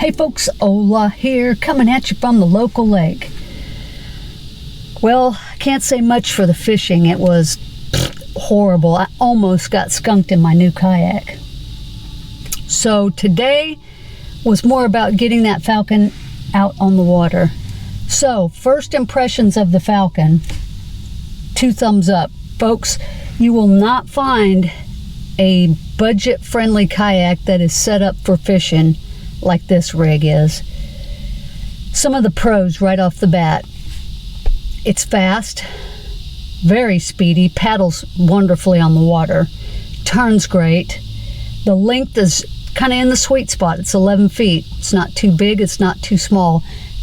Hey folks, Ola here, coming at you from the local lake. Well, can't say much for the fishing. It was horrible. I almost got skunked in my new kayak. So today was more about getting that Falcon out on the water. So first impressions of the Falcon, 2 thumbs up. Folks, you will not find a budget-friendly kayak that is set up for fishing like this rig is. Some of the pros right off the bat. It's fast, very speedy, paddles wonderfully on the water, turns great. The length is kind of in the sweet spot. It's 11 feet. It's not too big, it's not too small.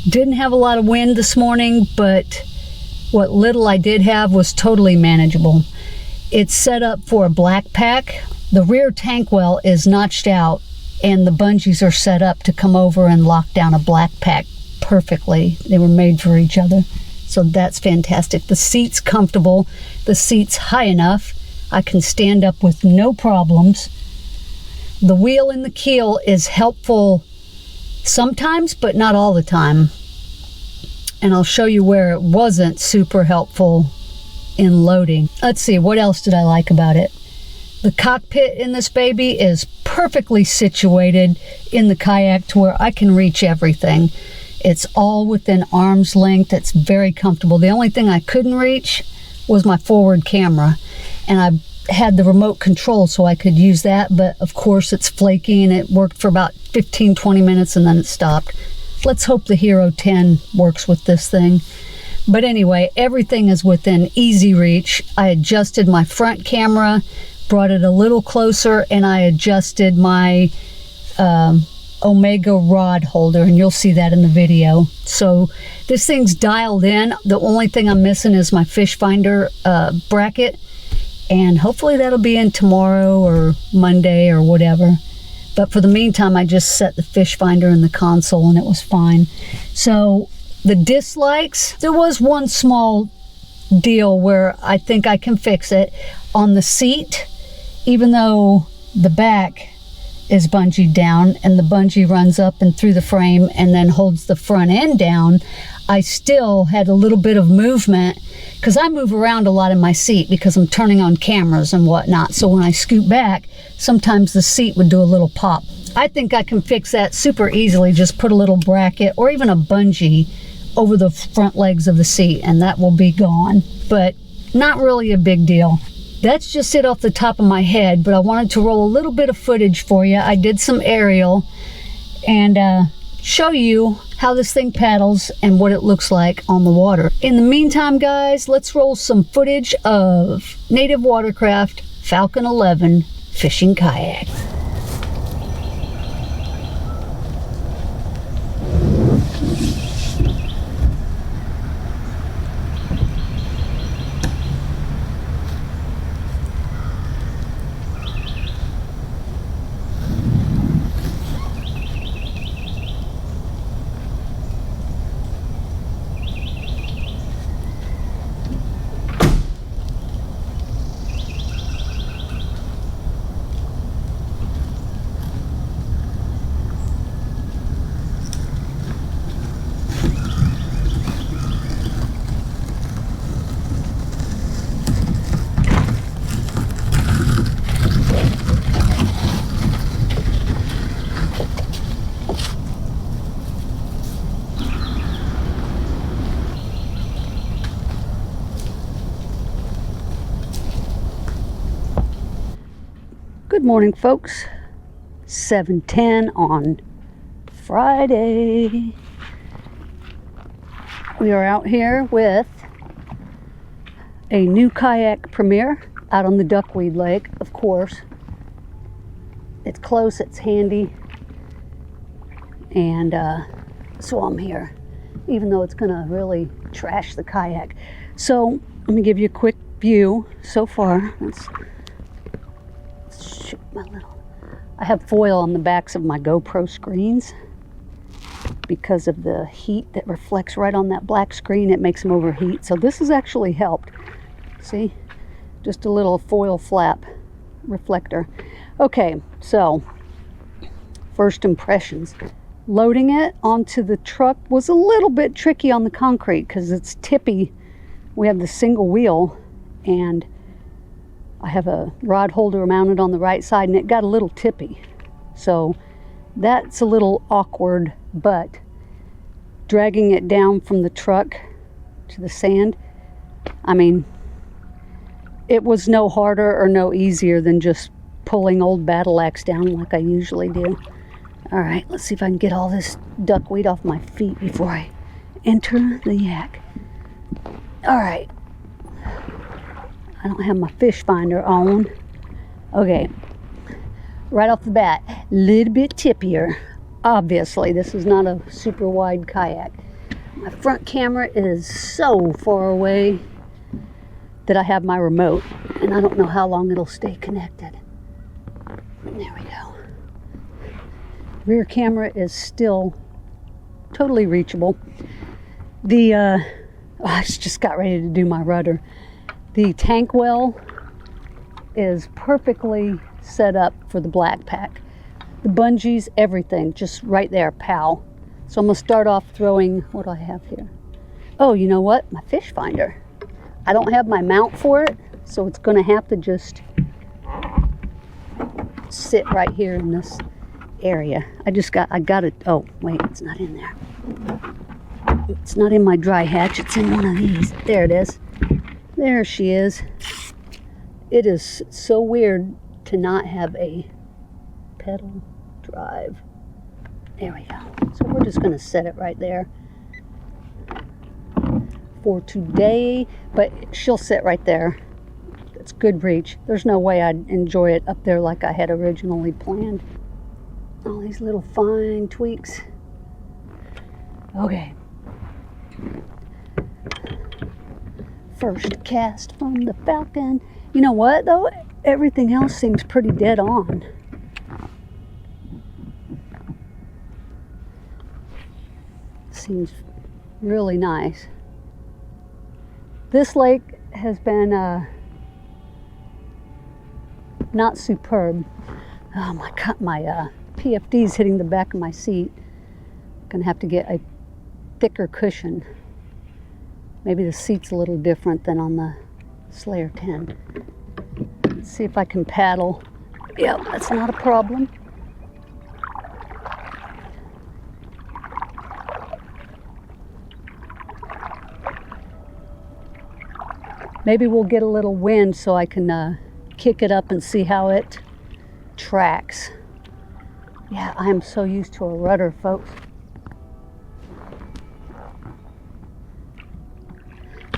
Didn't have a lot of wind this morning, but what little I did have was totally manageable. It's set up for a black pack. The rear tank well is notched out, and the bungees are set up to come over and lock down a black pack perfectly. They were made for each other, so that's fantastic. The seat's comfortable. The seat's high enough. I can stand up with no problems. The wheel in the keel is helpful sometimes, but not all the time. And I'll show you where it wasn't super helpful in loading. Let's see, what else did I like about it? The cockpit in this baby is perfectly situated in the kayak to where I can reach everything. It's all within arm's length. It's very comfortable. The only thing I couldn't reach was my forward camera, and I had the remote control so I could use that, but of course it's flaky and it worked for about 15-20 minutes and then it stopped. Let's hope the Hero 10 works with this thing. But anyway, everything is within easy reach. I adjusted my front camera, brought it a little closer, and I adjusted my Omega rod holder, and you'll see that in the video. So this thing's dialed in. The only thing I'm missing is my fish finder bracket, and hopefully that'll be in tomorrow or Monday or whatever. But for the meantime, I just set the fish finder in the console and it was fine. So the dislikes, there was one small deal where I think I can fix it. On the seat, even though the back is bungeed down and the bungee runs up and through the frame and then holds the front end down, I still had a little bit of movement because I move around a lot in my seat because I'm turning on cameras and whatnot. So when I scoot back, sometimes the seat would do a little pop. I think I can fix that super easily. Just put a little bracket or even a bungee over the front legs of the seat and that will be gone. But not really a big deal. That's just it off the top of my head, but I wanted to roll a little bit of footage for you. I did some aerial and show you how this thing paddles and what it looks like on the water. In the meantime, guys, let's roll some footage of Native Watercraft Falcon 11 fishing kayak. Good morning, folks. 7:10 on Friday. We are out here with a new kayak premiere out on the Duckweed Lake, of course. It's close, it's handy, and so I'm here, even though it's gonna really trash the kayak. So let me give you a quick view so far. Let's shoot my little... I have foil on the backs of my GoPro screens because of the heat that reflects right on that black screen. It makes them overheat. So this has actually helped. See? Just a little foil flap reflector. Okay, so first impressions. Loading it onto the truck was a little bit tricky on the concrete because it's tippy. We have the single wheel and I have a rod holder mounted on the right side and it got a little tippy. So that's a little awkward, but dragging it down from the truck to the sand, I mean, it was no harder or no easier than just pulling old battle axe down like I usually do. All right, let's see if I can get all this duckweed off my feet before I enter the yak. All right. I don't have my fish finder on. Okay. Right off the bat, a little bit tippier. Obviously, this is not a super wide kayak. My front camera is so far away that I have my remote, and I don't know how long it'll stay connected. There we go. Rear camera is still totally reachable. I just got ready to do my rudder. The tank well is perfectly set up for the black pack. The bungees, everything, just right there, pow. So I'm gonna start off throwing, what do I have here? Oh, you know what? My fish finder. I don't have my mount for it, so it's gonna have to just sit right here in this area. I got it. Oh, wait, it's not in there. It's not in my dry hatch. It's in one of these. There it is. There she is. It is so weird to not have a pedal drive. There we go. So we're just going to set it right there for today, but she'll sit right there. It's good reach. There's no way I'd enjoy it up there like I had originally planned. All these little fine tweaks. Okay. First cast from the Falcon. You know what though? Everything else seems pretty dead on. Seems really nice. This lake has been not superb. Oh my God, my PFD's hitting the back of my seat. Gonna have to get a thicker cushion. Maybe the seat's a little different than on the Slayer 10. Let's see if I can paddle. Yep, that's not a problem. Maybe we'll get a little wind so I can kick it up and see how it tracks. Yeah, I am so used to a rudder, folks.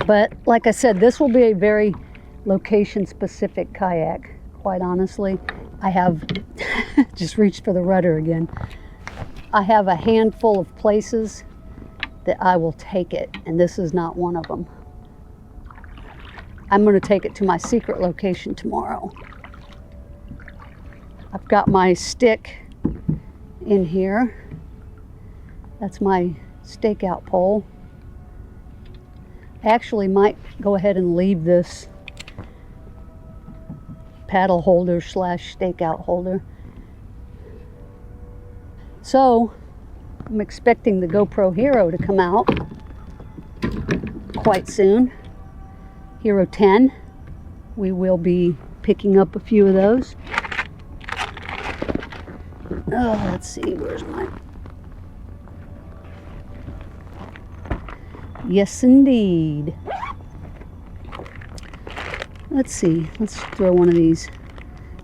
But like I said, this will be a very location-specific kayak, quite honestly. I have just reached for the rudder again. I have a handful of places that I will take it, and this is not one of them. I'm going to take it to my secret location tomorrow. I've got my stick in here. That's my stakeout pole. I actually might go ahead and leave this paddle holder slash stakeout holder. So I'm expecting the GoPro Hero to come out quite soon. Hero 10. We will be picking up a few of those. Oh, let's see, where's mine? Yes, indeed. Let's see, let's throw one of these.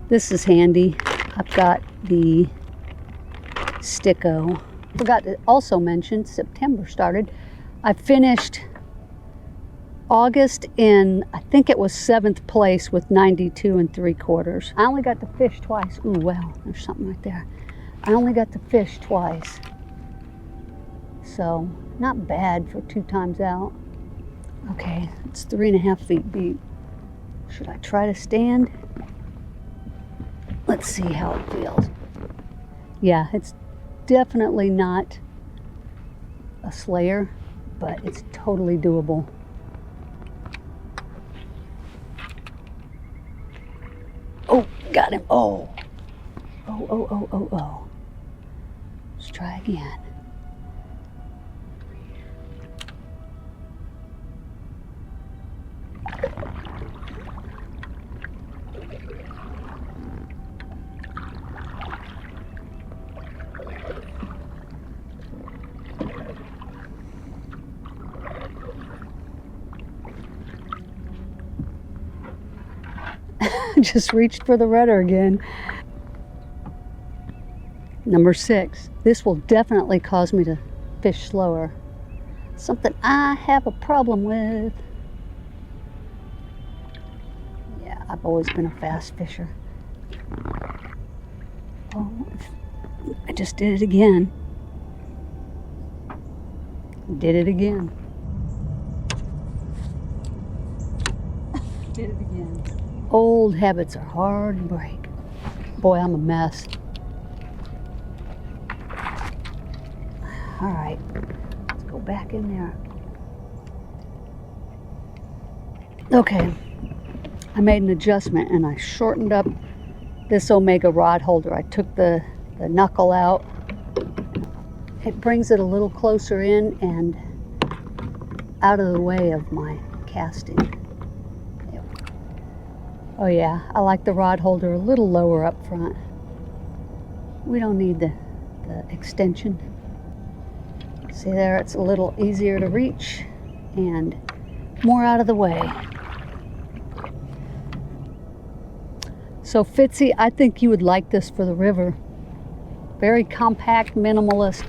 This is handy. I've got the Sticko. Forgot to also mention, September started. I finished August in, I think it was 7th place with 92 3/4. I only got to fish twice. Ooh, wow, there's something right there. I only got to fish twice. So, not bad for 2 times out. Okay, it's 3.5 feet deep. Should I try to stand? Let's see how it feels. Yeah, it's definitely not a Slayer, but it's totally doable. Oh, got him. Oh. Oh. Let's try again. Just reached for the rudder again. Number 6. This will definitely cause me to fish slower. Something I have a problem with. Yeah, I've always been a fast fisher. Oh, I just did it again. Did it again. Did it again. Old habits are hard to break. Boy, I'm a mess. All right, let's go back in there. Okay, I made an adjustment and I shortened up this Omega rod holder. I took the knuckle out. It brings it a little closer in and out of the way of my casting. Oh yeah, I like the rod holder a little lower up front. We don't need the extension. See there, it's a little easier to reach and more out of the way. So Fitzy, I think you would like this for the river. Very compact, minimalist.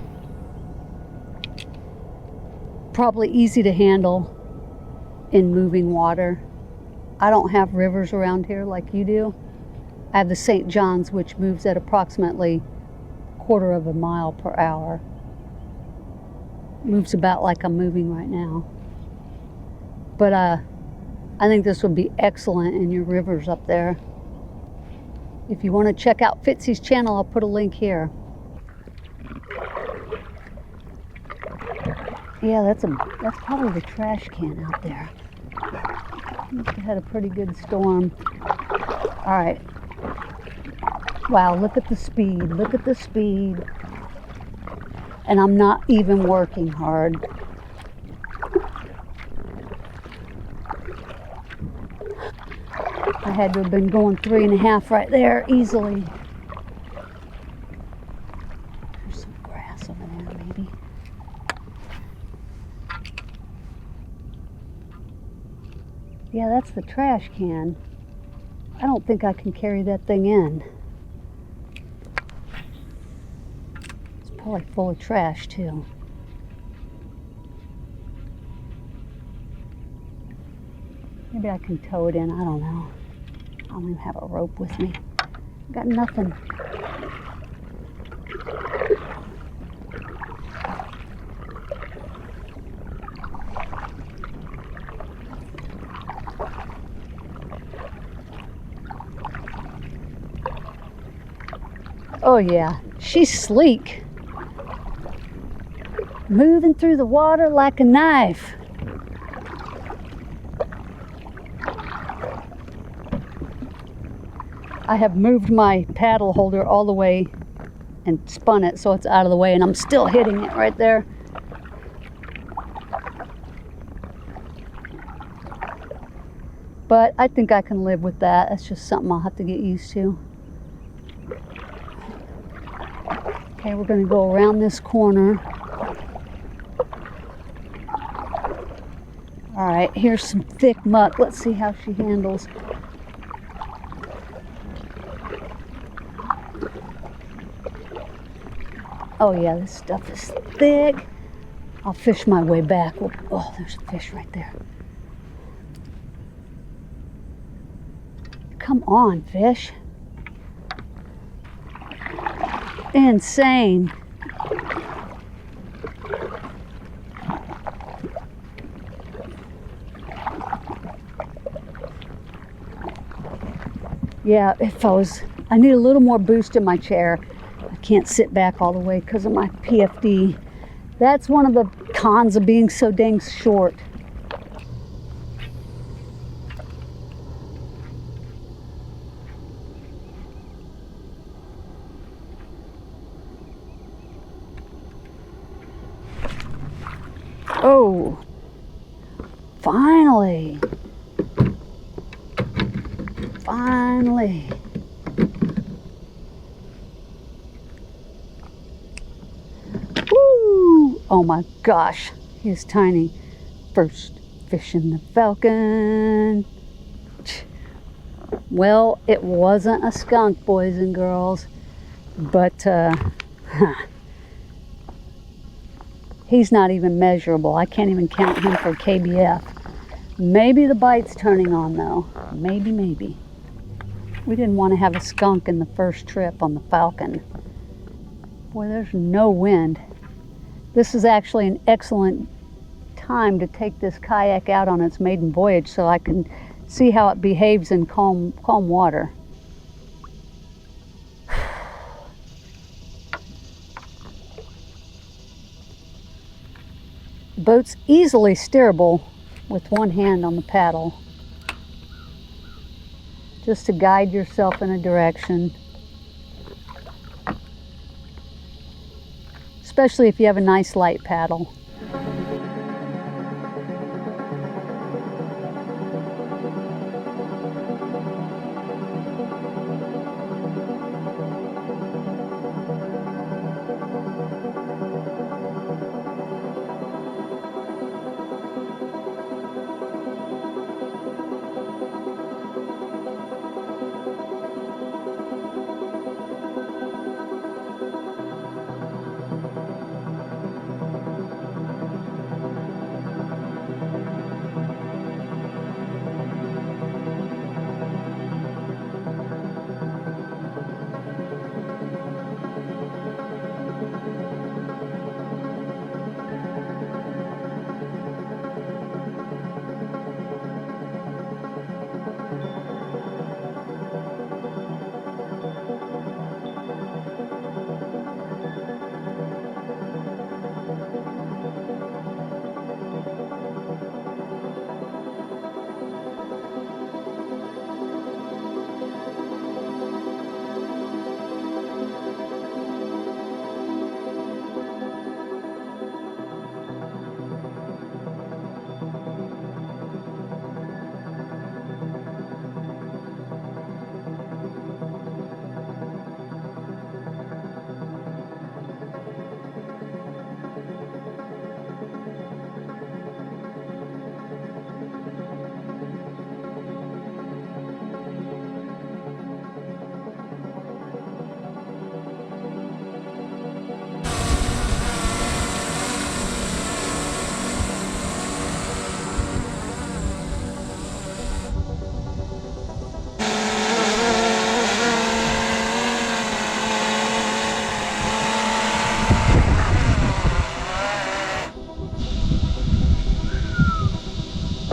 Probably easy to handle in moving water. I don't have rivers around here like you do. I have the St. John's, which moves at approximately 1/4 mile per hour. Moves about like I'm moving right now. But I think this would be excellent in your rivers up there. If you want to check out Fitzy's channel, I'll put a link here. Yeah, that's probably the trash can out there. Must have had a pretty good storm. All right. Wow, look at the speed. Look at the speed. And I'm not even working hard. I had to have been going 3.5 right there easily. There's some grass over there, maybe. Yeah, that's the trash can. I don't think I can carry that thing in. It's probably full of trash too. Maybe I can tow it in, I don't know. I don't even have a rope with me. Got nothing. Oh yeah, she's sleek. Moving through the water like a knife. I have moved my paddle holder all the way and spun it so it's out of the way, and I'm still hitting it right there. But I think I can live with that. That's just something I'll have to get used to. Okay, we're going to go around this corner. All right, here's some thick muck. Let's see how she handles. Oh yeah, this stuff is thick. I'll fish my way back. Oh, there's a fish right there. Come on, fish. Insane. Yeah, I need a little more boost in my chair. I can't sit back all the way because of my PFD. That's one of the cons of being so dang short. Oh, finally. Finally. Woo! Oh my gosh, he's tiny. First fish in the Falcon. Well, it wasn't a skunk, boys and girls, but he's not even measurable. I can't even count him for KBF. Maybe the bite's turning on though. Maybe. We didn't want to have a skunk in the first trip on the Falcon. Boy, there's no wind. This is actually an excellent time to take this kayak out on its maiden voyage so I can see how it behaves in calm water. The boat's easily steerable with one hand on the paddle, just to guide yourself in a direction, especially if you have a nice light paddle.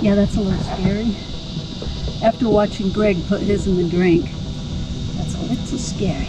Yeah, that's a little scary. After watching Greg put his in the drink, that's a little scary.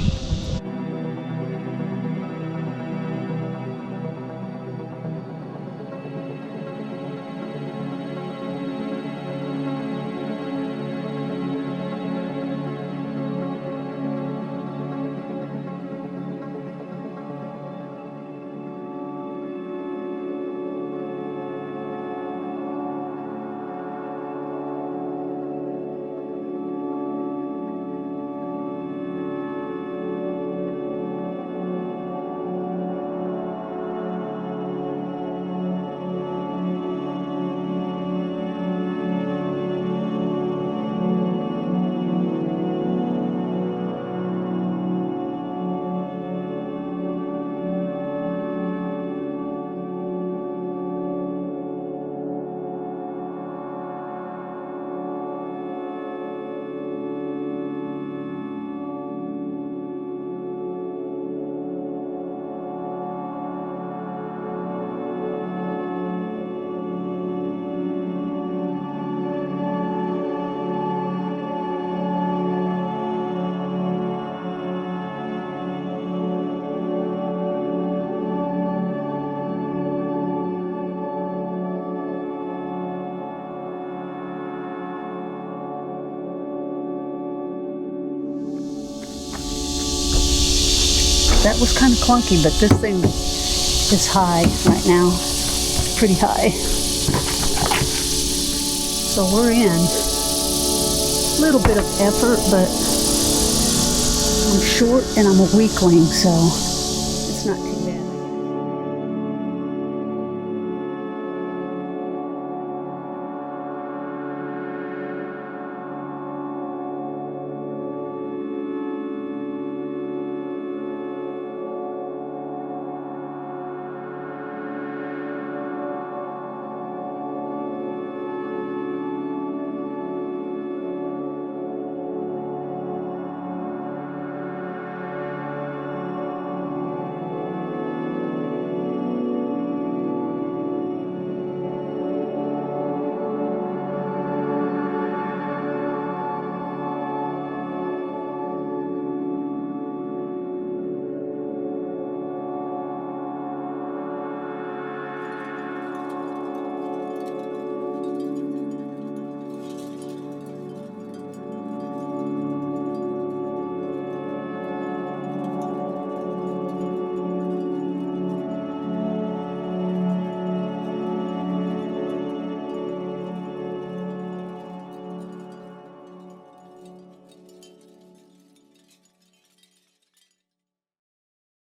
That was kind of clunky, but this thing is high right now. It's pretty high. So we're in. A little bit of effort, but I'm short and I'm a weakling, so it's not too